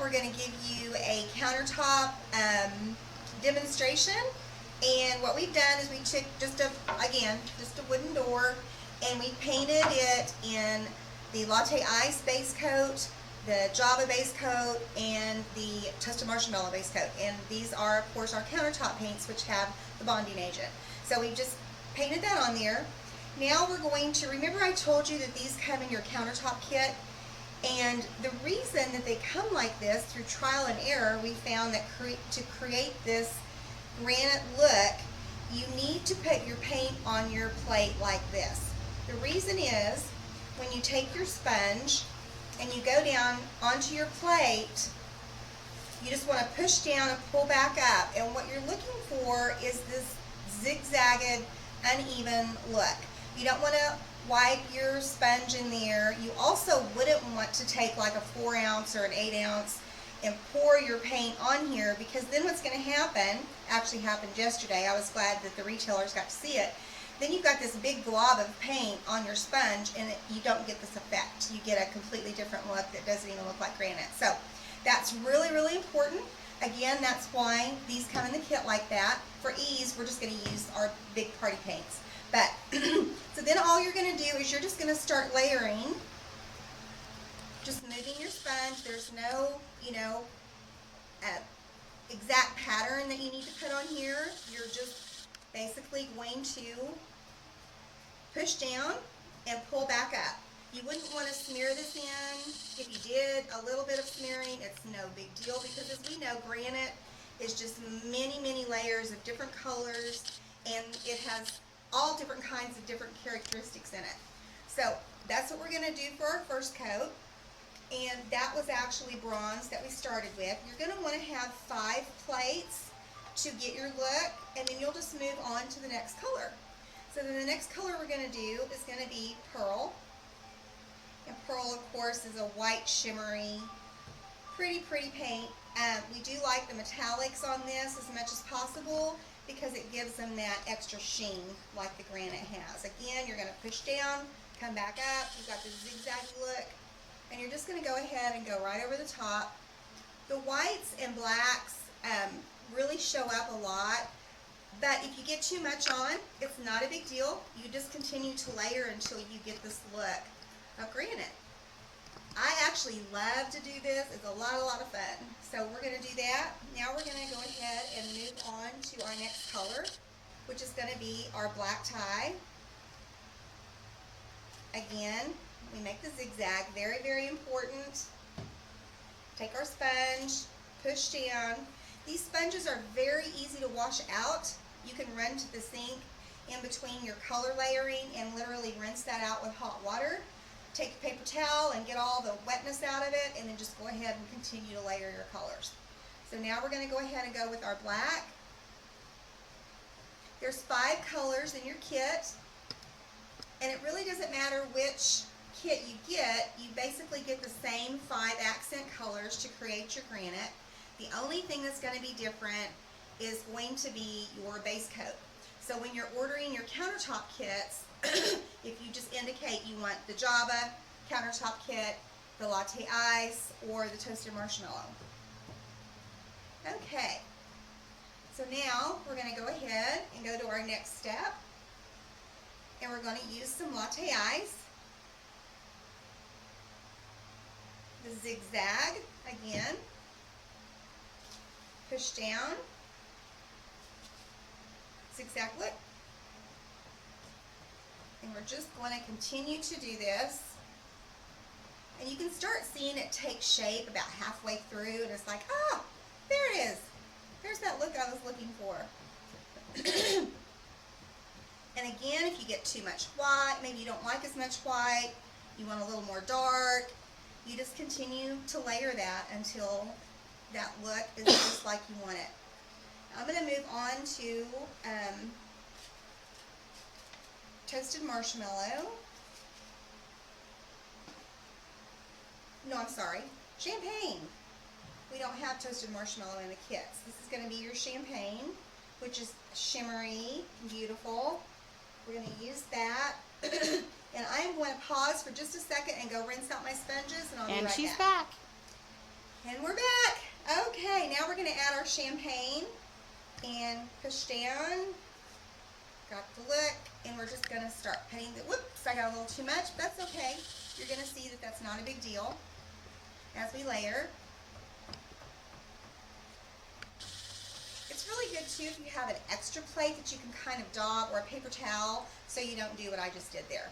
we're going to give you a countertop demonstration. And what we've done is we took just a wooden door, and we painted it in the Latte Ice base coat, the Java base coat, and the Toasted Marshmallow base coat. And these are, of course, our countertop paints, which have the bonding agent. So we just painted that on there. Now we're going to, remember I told you that these come in your countertop kit? And the reason that they come like this, through trial and error, we found that to create this granite look, you need to put your paint on your plate like this. The reason is, when you take your sponge and you go down onto your plate, you just want to push down and pull back up. And what you're looking for is this zigzagged, uneven look. You don't want to wipe your sponge in there. You also wouldn't want to take like a 4 ounce or an 8 ounce and pour your paint on here, because then what's going to happen, actually happened yesterday, I was glad that the retailers got to see it, then you've got this big glob of paint on your sponge, and you don't get this effect. You get a completely different look that doesn't even look like granite. So that's really, really important. Again, that's why these come in the kit like that. For ease, we're just going to use our big party paints. But, so then all you're going to do is you're just going to start layering, just moving your sponge. There's no, exact pattern that you need to put on here. You're just basically going to push down and pull back up. You wouldn't want to smear this in. If you did a little bit of smearing, it's no big deal, because as we know, granite is just many, many layers of different colors, and it has all different kinds of different characteristics in it. So that's what we're going to do for our first coat. And that was actually bronze that we started with. You're going to want to have 5 plates to get your look, and then you'll just move on to the next color. So then the next color we're going to do is going to be pearl. And pearl, of course, is a white, shimmery, pretty paint. We do like the metallics on this as much as possible, because it gives them that extra sheen like the granite has. Again, you're going to push down, come back up. You've got this zigzag look. And you're just going to go ahead and go right over the top. The whites and blacks really show up a lot, but if you get too much on, it's not a big deal. You just continue to layer until you get this look of granite. I actually love to do this. It's a lot of fun. So we're going to do that. Now we're going to go ahead and move on to our next color, which is going to be our black tie. Again, we make the zigzag, very important. Take our sponge, push down. These sponges are very easy to wash out. You can run to the sink in between your color layering and literally rinse that out with hot water. Take a paper towel and get all the wetness out of it, and then just go ahead and continue to layer your colors. So now we're going to go ahead and go with our black. There's 5 colors in your kit, and it really doesn't matter which kit you get. You basically get the same 5 accent colors to create your granite. The only thing that's going to be different is going to be your base coat. So when you're ordering your countertop kits, if you just indicate you want the Java countertop kit, the Latte Ice, or the Toasted Marshmallow. Okay, so now we're going to go ahead and go to our next step, and we're going to use some Latte Ice. The zigzag again, push down, zigzag look, and we're just going to continue to do this. And you can start seeing it take shape about halfway through, and it's like, oh, there it is. There's that look I was looking for. And again, if you get too much white, maybe you don't like as much white, you want a little more dark, you just continue to layer that until that look is just like you want it. I'm going to move on to Toasted Marshmallow. No, I'm sorry, Champagne. We don't have Toasted Marshmallow in the kits. This is going to be your Champagne, which is shimmery, beautiful. We're going to use that. And I am going to pause for just a second and go rinse out my sponges, and I'll be right back. And she's back. And we're back. Okay, now we're going to add our champagne and push down. Got the look, and we're just going to start painting the, whoops, I got a little too much, but that's okay. You're going to see that that's not a big deal as we layer. It's really good too if you have an extra plate that you can kind of daub, or a paper towel, so you don't do what I just did there.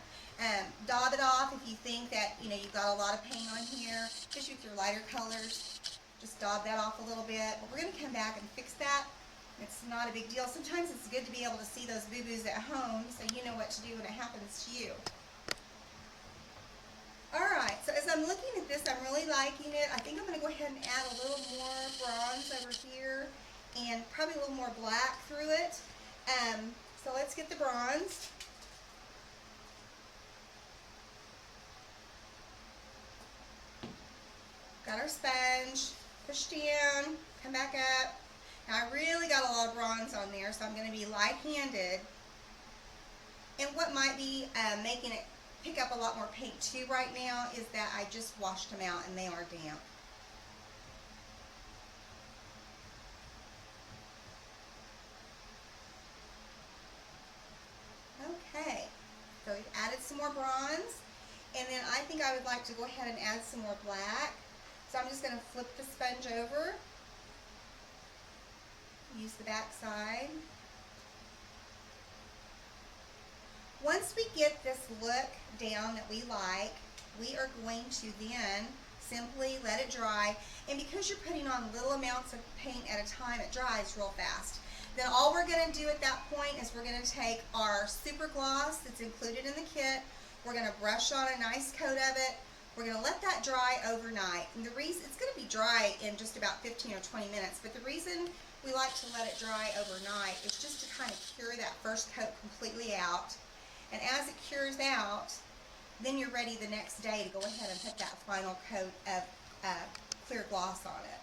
Daub it off if you think that you've got a lot of paint on here, especially with your lighter colors. Just daub that off a little bit. But we're going to come back and fix that. It's not a big deal. Sometimes it's good to be able to see those boo-boos at home so you know what to do when it happens to you. Alright, so as I'm looking at this, I'm really liking it. I think I'm going to go ahead and add a little more bronze over here and probably a little more black through it. So let's get the bronze. Got our sponge, push down, come back up. Now I really got a lot of bronze on there, so I'm going to be light-handed. And what might be making it pick up a lot more paint too right now is that I just washed them out and they are damp. Okay, so we've added some more bronze, and then I think I would like to go ahead and add some more black. So I'm just going to flip the sponge over, use the back side. Once we get this look down that we like, we are going to then simply let it dry. And because you're putting on little amounts of paint at a time, it dries real fast. Then all we're going to do at that point is we're going to take our super gloss that's included in the kit. We're going to brush on a nice coat of it. We're going to let that dry overnight. And the reason, it's going to be dry in just about 15 or 20 minutes, but the reason we like to let it dry overnight is just to kind of cure that first coat completely out. And as it cures out, then you're ready the next day to go ahead and put that final coat of clear gloss on it.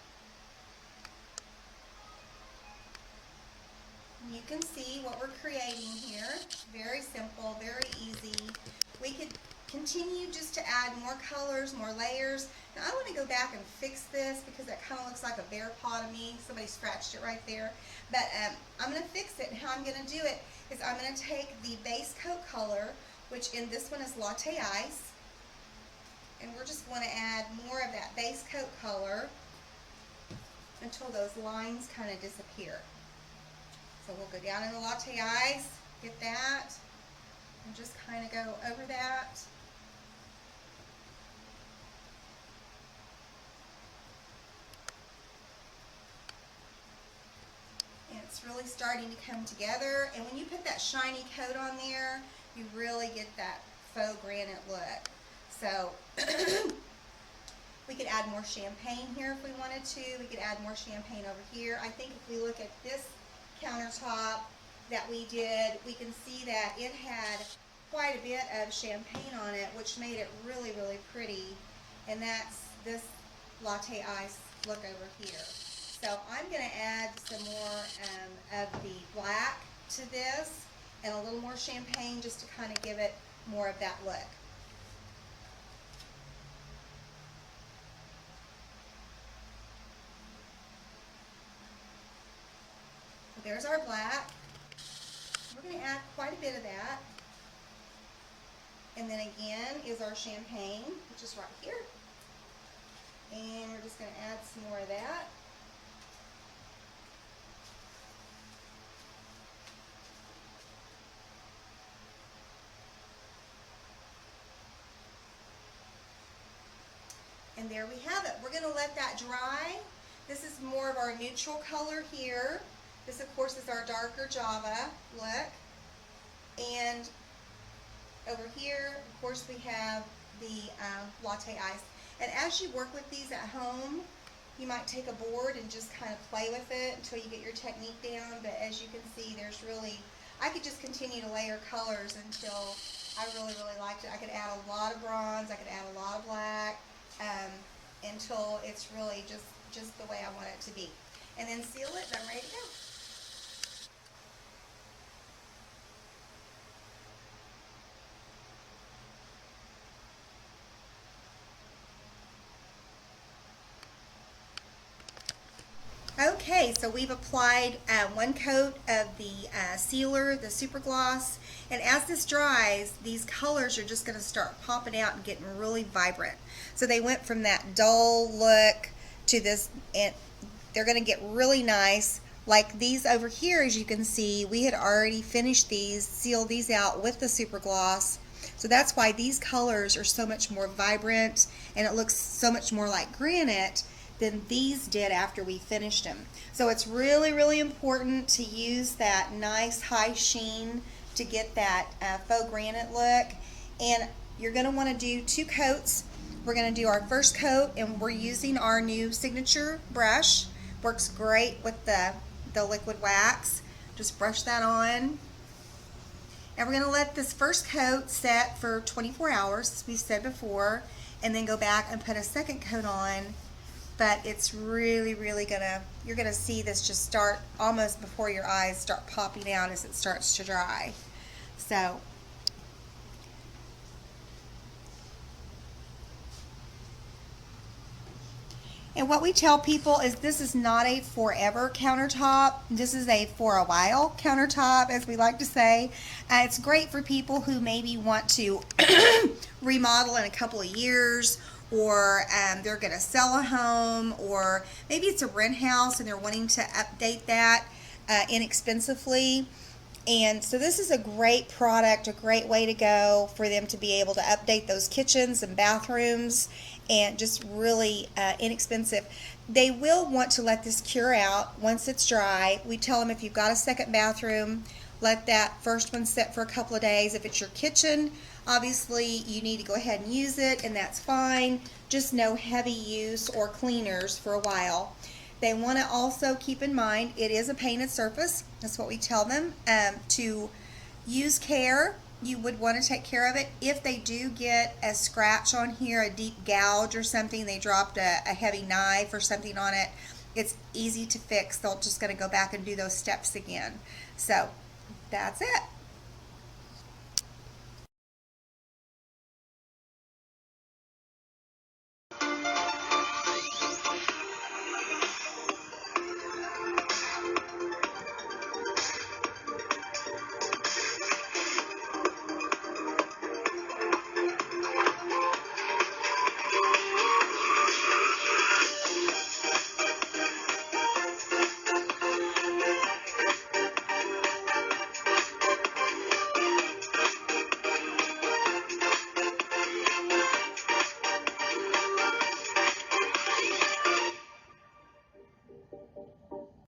You can see what we're creating here. Very simple, very easy. We could continue just to add more colors, more layers. Now I want to go back and fix this because that kind of looks like a bear paw to me. Somebody scratched it right there. But I'm going to fix it, and how I'm going to do it is I'm going to take the base coat color, which in this one is Latte Ice, and we're just going to add more of that base coat color until those lines kind of disappear. So we'll go down in the Latte Ice, get that, and just kind of go over that. And it's really starting to come together. And when you put that shiny coat on there, you really get that faux granite look. So we could add more champagne here if we wanted to. We could add more champagne over here. I think if we look at this countertop that we did, we can see that it had quite a bit of champagne on it, which made it really, really pretty. And that's this Latte Ice look over here. So I'm going to add some more of the black to this and a little more champagne just to kind of give it more of that look. So there's our black. We're going to add quite a bit of that. And then again is our champagne, which is right here. And we're just going to add some more of that. And there we have it. We're going to let that dry. This is more of our neutral color here. This, of course, is our darker Java look. And over here, of course, we have the Latte Ice. And as you work with these at home, you might take a board and just kind of play with it until you get your technique down. But as you can see, there's really, I could just continue to layer colors until I really, really liked it. I could add a lot of bronze. I could add a lot of black until it's really just the way I want it to be. And then seal it, and I'm ready to go. Okay, so we've applied one coat of the sealer, the super gloss, and as this dries, these colors are just going to start popping out and getting really vibrant. So they went from that dull look to this, and they're going to get really nice. Like these over here, as you can see, we had already finished these, sealed these out with the super gloss. So that's why these colors are so much more vibrant, and it looks so much more like granite than these did after we finished them. So it's really, really important to use that nice high sheen to get that faux granite look. And you're going to want to do 2 coats. We're going to do our first coat, and we're using our new signature brush. Works great with the liquid wax. Just brush that on. And we're going to let this first coat set for 24 hours, as we said before, and then go back and put a second coat on. But it's really, really you're gonna see this just start almost before your eyes start popping out as it starts to dry. So, and what we tell people is this is not a forever countertop. This is a for a while countertop, as we like to say. It's great for people who maybe want to remodel in a couple of years, or they're going to sell a home, or maybe it's a rent house and they're wanting to update that inexpensively. And so this is a great product, a great way to go for them to be able to update those kitchens and bathrooms, and just really inexpensive. They will want to let this cure out once it's dry. We tell them if you've got a second bathroom, let that first one sit for a couple of days. If it's your kitchen, obviously you need to go ahead and use it, and that's fine. Just no heavy use or cleaners for a while. They want to also keep in mind it is a painted surface. That's what we tell them. To use care, you would want to take care of it. If they do get a scratch on here, a deep gouge or something, they dropped a heavy knife or something on it, it's easy to fix. They're just going to go back and do those steps again. So that's it.